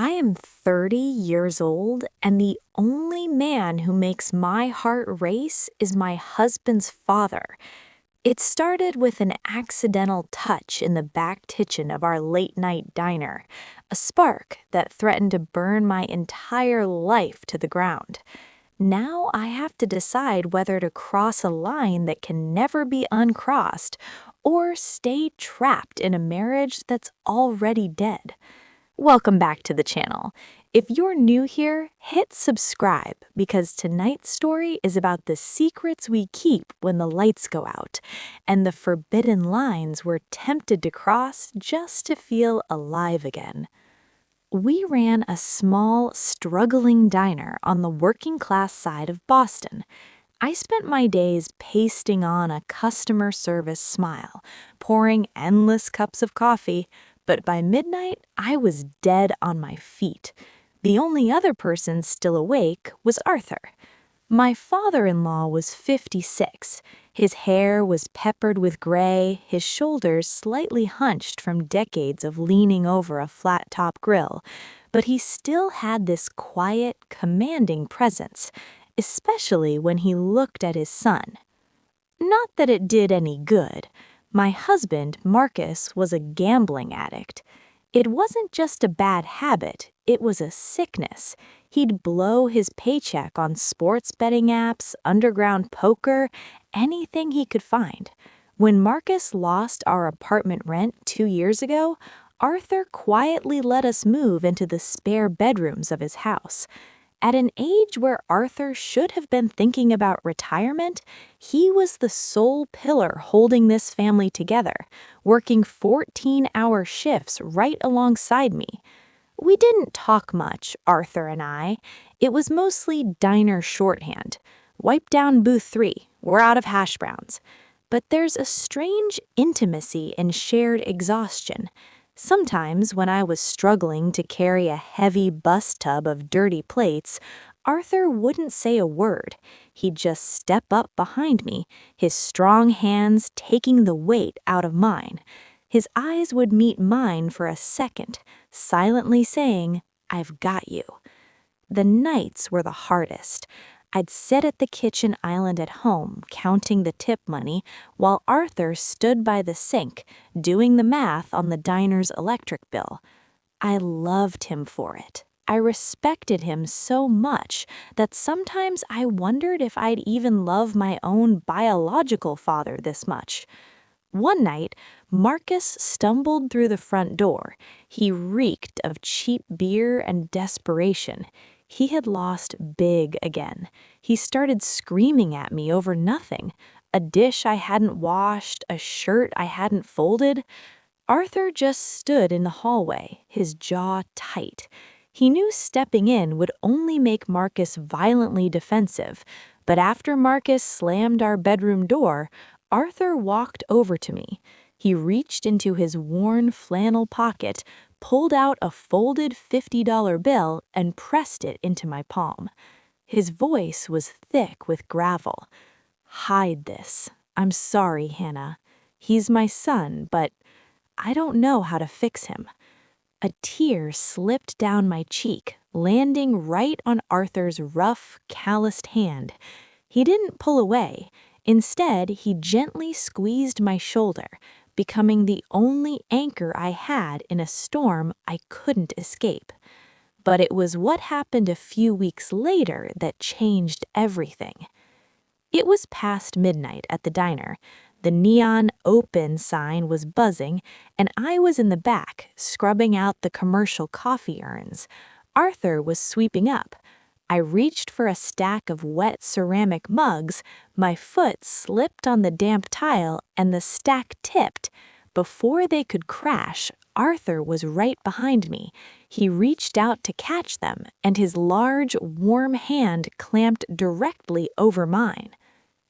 I am 30 years old, and the only man who makes my heart race is my husband's father. It started with an accidental touch in the back kitchen of our late night diner, a spark that threatened to burn my entire life to the ground. Now I have to decide whether to cross a line that can never be uncrossed or stay trapped in a marriage that's already dead. Welcome back to the channel. If you're new here, hit subscribe because tonight's story is about the secrets we keep when the lights go out and the forbidden lines we're tempted to cross just to feel alive again. We ran a small, struggling diner on the working class side of Boston. I spent my days pasting on a customer service smile, pouring endless cups of coffee, but by midnight, I was dead on my feet. The only other person still awake was Arthur. My father-in-law was 56. His hair was peppered with gray, his shoulders slightly hunched from decades of leaning over a flat-top grill, but he still had this quiet, commanding presence, especially when he looked at his son. Not that it did any good. My husband, Marcus, was a gambling addict. It wasn't just a bad habit, it was a sickness. He'd blow his paycheck on sports betting apps, underground poker, anything he could find. When Marcus lost our apartment rent 2 years ago, Arthur quietly let us move into the spare bedrooms of his house. At an age where Arthur should have been thinking about retirement, he was the sole pillar holding this family together, working 14-hour shifts right alongside me. We didn't talk much, Arthur and I. It was mostly diner shorthand. Wipe down booth 3, we're out of hash browns. But there's a strange intimacy in shared exhaustion. Sometimes, when I was struggling to carry a heavy bus tub of dirty plates, Arthur wouldn't say a word. He'd just step up behind me, his strong hands taking the weight out of mine. His eyes would meet mine for a second, silently saying, "I've got you." The nights were the hardest. I'd sit at the kitchen island at home, counting the tip money, while Arthur stood by the sink, doing the math on the diner's electric bill. I loved him for it. I respected him so much that sometimes I wondered if I'd even love my own biological father this much. One night, Marcus stumbled through the front door. He reeked of cheap beer and desperation. He had lost big again. He started screaming at me over nothing. A dish I hadn't washed, a shirt I hadn't folded. Arthur just stood in the hallway, his jaw tight. He knew stepping in would only make Marcus violently defensive, but after Marcus slammed our bedroom door, Arthur walked over to me. He reached into his worn flannel pocket, pulled out a folded $50 bill, and pressed it into my palm. His voice was thick with gravel. "Hide this. I'm sorry, Hannah. He's my son, but I don't know how to fix him." A tear slipped down my cheek, landing right on Arthur's rough, calloused hand. He didn't pull away. Instead, he gently squeezed my shoulder, becoming the only anchor I had in a storm I couldn't escape. But it was what happened a few weeks later that changed everything. It was past midnight at the diner. The neon open sign was buzzing, and I was in the back, scrubbing out the commercial coffee urns. Arthur was sweeping up. I reached for a stack of wet ceramic mugs, my foot slipped on the damp tile, and the stack tipped. Before they could crash, Arthur was right behind me. He reached out to catch them, and his large, warm hand clamped directly over mine.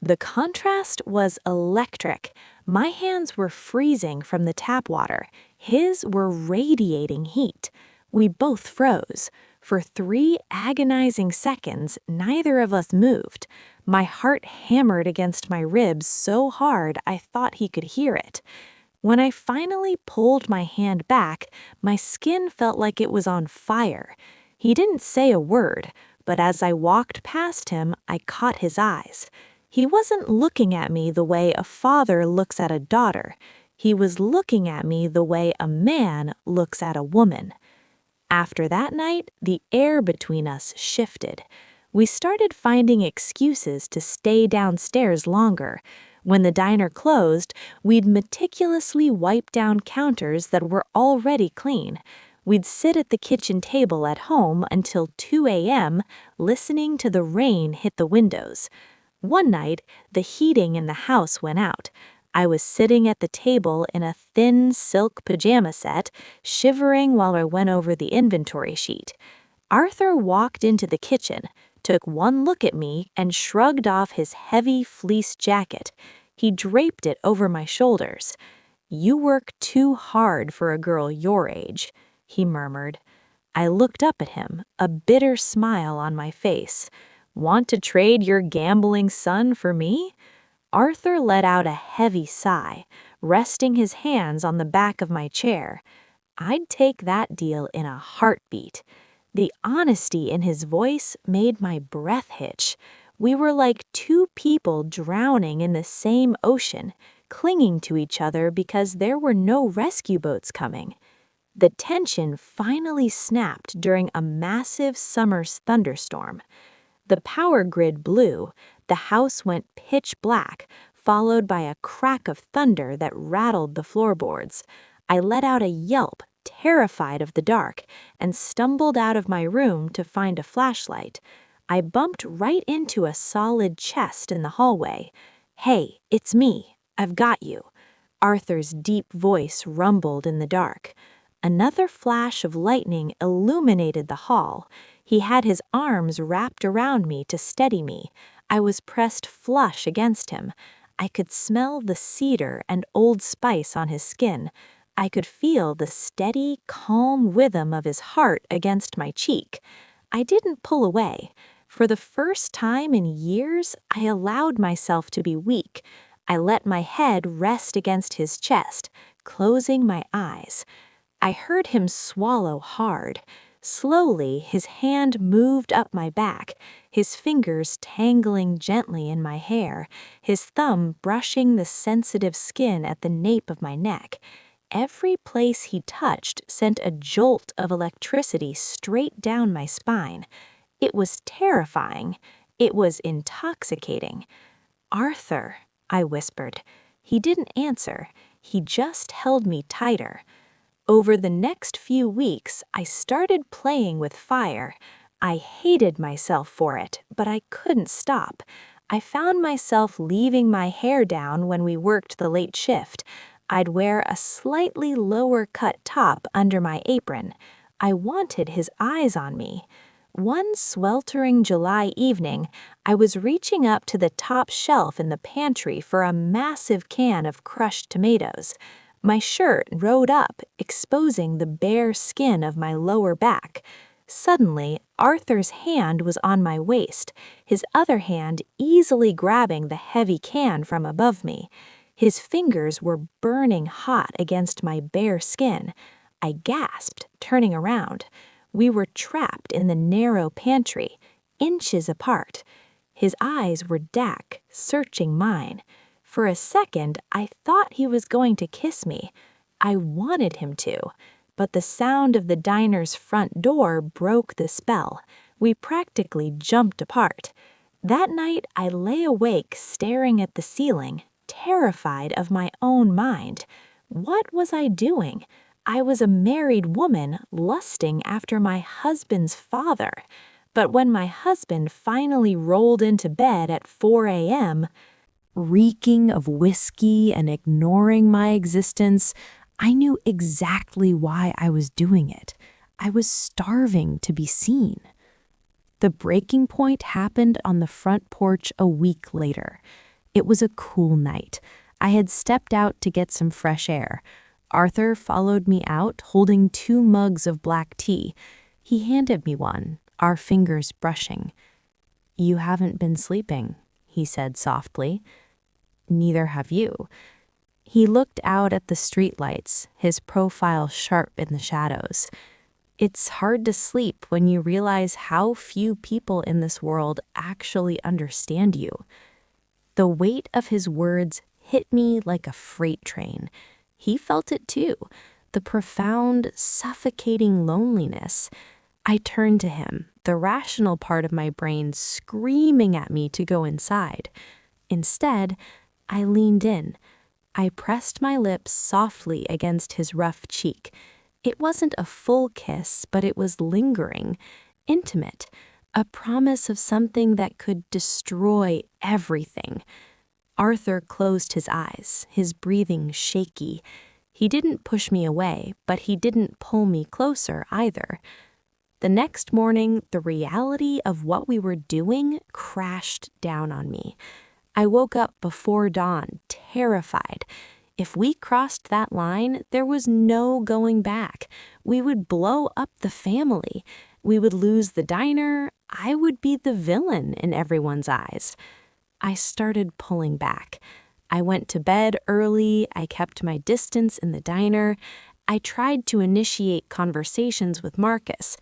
The contrast was electric. My hands were freezing from the tap water. His were radiating heat. We both froze. For 3 agonizing seconds, neither of us moved. My heart hammered against my ribs so hard I thought he could hear it. When I finally pulled my hand back, my skin felt like it was on fire. He didn't say a word, but as I walked past him, I caught his eyes. He wasn't looking at me the way a father looks at a daughter. He was looking at me the way a man looks at a woman. After that night, the air between us shifted. We started finding excuses to stay downstairs longer. When the diner closed, we'd meticulously wipe down counters that were already clean. We'd sit at the kitchen table at home until 2 a.m., listening to the rain hit the windows. One night, the heating in the house went out. I was sitting at the table in a thin silk pajama set, shivering while I went over the inventory sheet. Arthur walked into the kitchen, took one look at me, and shrugged off his heavy fleece jacket. He draped it over my shoulders. "You work too hard for a girl your age," he murmured. I looked up at him, a bitter smile on my face. "Want to trade your gambling son for me?" Arthur let out a heavy sigh, resting his hands on the back of my chair. "I'd take that deal in a heartbeat." The honesty in his voice made my breath hitch. We were like two people drowning in the same ocean, clinging to each other because there were no rescue boats coming. The tension finally snapped during a massive summer thunderstorm. The power grid blew, the house went pitch black, followed by a crack of thunder that rattled the floorboards. I let out a yelp, terrified of the dark, and stumbled out of my room to find a flashlight. I bumped right into a solid chest in the hallway. "Hey, it's me. I've got you." Arthur's deep voice rumbled in the dark. Another flash of lightning illuminated the hall. He had his arms wrapped around me to steady me. I was pressed flush against him. I could smell the cedar and Old Spice on his skin. I could feel the steady, calm rhythm of his heart against my cheek. I didn't pull away. For the first time in years, I allowed myself to be weak. I let my head rest against his chest, closing my eyes. I heard him swallow hard. Slowly, his hand moved up my back, his fingers tangling gently in my hair, his thumb brushing the sensitive skin at the nape of my neck. Every place he touched sent a jolt of electricity straight down my spine. It was terrifying. It was intoxicating. "Arthur," I whispered. He didn't answer. He just held me tighter. Over the next few weeks, I started playing with fire. I hated myself for it, but I couldn't stop. I found myself leaving my hair down when we worked the late shift. I'd wear a slightly lower cut top under my apron. I wanted his eyes on me. One sweltering July evening, I was reaching up to the top shelf in the pantry for a massive can of crushed tomatoes. My shirt rode up, exposing the bare skin of my lower back. Suddenly, Arthur's hand was on my waist, his other hand easily grabbing the heavy can from above me. His fingers were burning hot against my bare skin. I gasped, turning around. We were trapped in the narrow pantry, inches apart. His eyes were dark, searching mine. For a second, I thought he was going to kiss me. I wanted him to, but the sound of the diner's front door broke the spell. We practically jumped apart. That night, I lay awake staring at the ceiling, terrified of my own mind. What was I doing? I was a married woman lusting after my husband's father. But when my husband finally rolled into bed at 4 a.m., reeking of whiskey and ignoring my existence, I knew exactly why I was doing it. I was starving to be seen. The breaking point happened on the front porch a week later. It was a cool night. I had stepped out to get some fresh air. Arthur followed me out, holding 2 mugs of black tea. He handed me one, our fingers brushing. "You haven't been sleeping," he said softly. "Neither have you." He looked out at the streetlights, his profile sharp in the shadows. It's hard to sleep when you realize how few people in this world actually understand you. The weight of his words hit me like a freight train. He felt it too, the profound, suffocating loneliness. I turned to him, the rational part of my brain screaming at me to go inside. Instead, I leaned in. I pressed my lips softly against his rough cheek. It wasn't a full kiss, but it was lingering, intimate, a promise of something that could destroy everything. Arthur closed his eyes, his breathing shaky. He didn't push me away, but he didn't pull me closer either. The next morning, the reality of what we were doing crashed down on me. I woke up before dawn, terrified. If we crossed that line, there was no going back. We would blow up the family. We would lose the diner. I would be the villain in everyone's eyes. I started pulling back. I went to bed early. I kept my distance in the diner. I tried to initiate conversations with Marcus,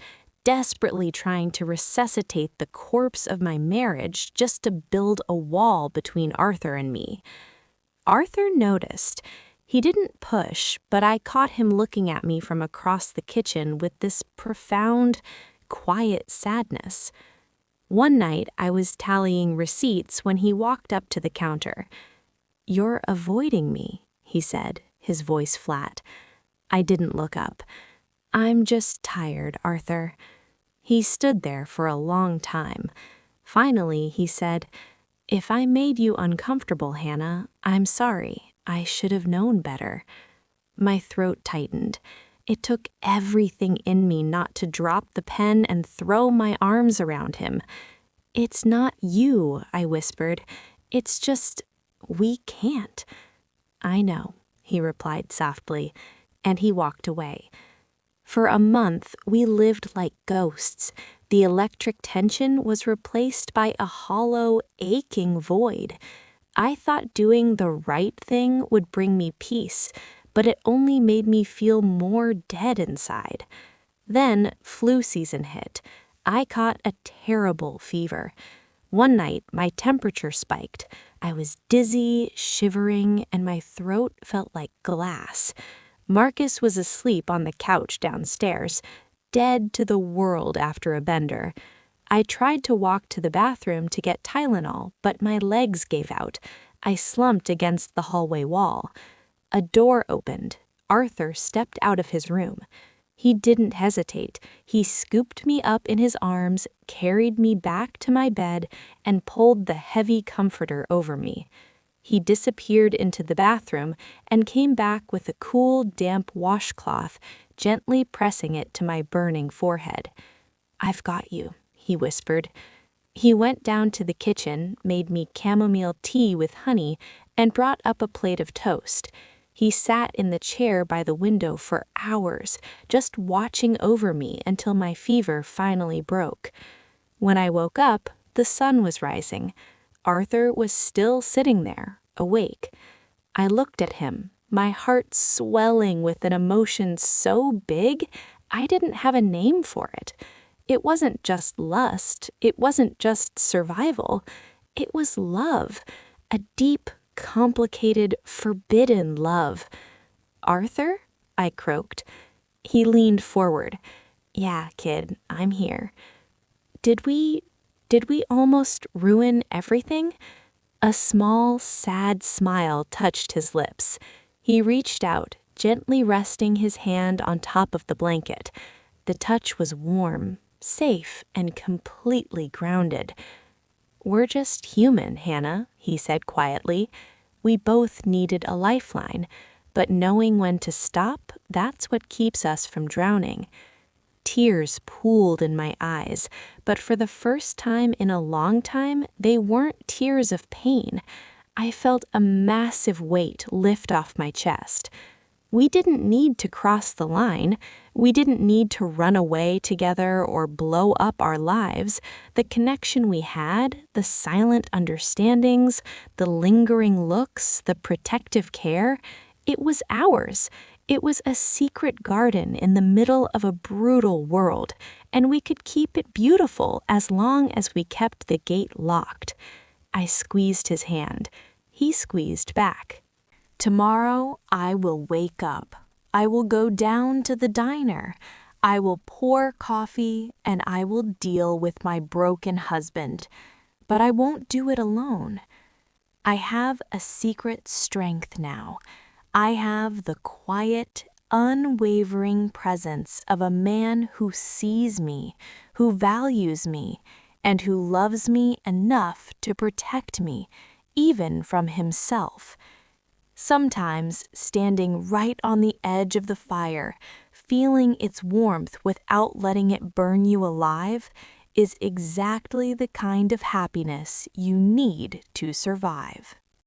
desperately trying to resuscitate the corpse of my marriage just to build a wall between Arthur and me. Arthur noticed. He didn't push, but I caught him looking at me from across the kitchen with this profound, quiet sadness. One night, I was tallying receipts when he walked up to the counter. "You're avoiding me," he said, his voice flat. I didn't look up. "I'm just tired, Arthur." He stood there for a long time. Finally, he said, "If I made you uncomfortable, Hannah, I'm sorry. I should have known better." My throat tightened. It took everything in me not to drop the pen and throw my arms around him. "It's not you," I whispered. "It's just, we can't." "I know," he replied softly, and he walked away. For a month, we lived like ghosts. The electric tension was replaced by a hollow, aching void. I thought doing the right thing would bring me peace, but it only made me feel more dead inside. Then flu season hit. I caught a terrible fever. One night, my temperature spiked. I was dizzy, shivering, and my throat felt like glass. Marcus was asleep on the couch downstairs, dead to the world after a bender. I tried to walk to the bathroom to get Tylenol, but my legs gave out. I slumped against the hallway wall. A door opened. Arthur stepped out of his room. He didn't hesitate. He scooped me up in his arms, carried me back to my bed, and pulled the heavy comforter over me. He disappeared into the bathroom and came back with a cool, damp washcloth, gently pressing it to my burning forehead. "I've got you," he whispered. He went down to the kitchen, made me chamomile tea with honey, and brought up a plate of toast. He sat in the chair by the window for hours, just watching over me until my fever finally broke. When I woke up, the sun was rising. Arthur was still sitting there, awake. I looked at him, my heart swelling with an emotion so big I didn't have a name for it. It wasn't just lust, it wasn't just survival. It was love, a deep, complicated, forbidden love. "Arthur?" I croaked. He leaned forward. "Yeah, kid, I'm here." Did we almost ruin everything?" A small, sad smile touched his lips. He reached out, gently resting his hand on top of the blanket. The touch was warm, safe, and completely grounded. "We're just human, Hannah," he said quietly. "We both needed a lifeline, but knowing when to stop, that's what keeps us from drowning." Tears pooled in my eyes, but for the first time in a long time, they weren't tears of pain. I felt a massive weight lift off my chest. We didn't need to cross the line. We didn't need to run away together or blow up our lives. The connection we had, the silent understandings, the lingering looks, the protective care, it was ours. It was a secret garden in the middle of a brutal world, and we could keep it beautiful as long as we kept the gate locked. I squeezed his hand. He squeezed back. Tomorrow I will wake up. I will go down to the diner. I will pour coffee and I will deal with my broken husband. But I won't do it alone. I have a secret strength now. I have the quiet, unwavering presence of a man who sees me, who values me, and who loves me enough to protect me, even from himself. Sometimes standing right on the edge of the fire, feeling its warmth without letting it burn you alive, is exactly the kind of happiness you need to survive.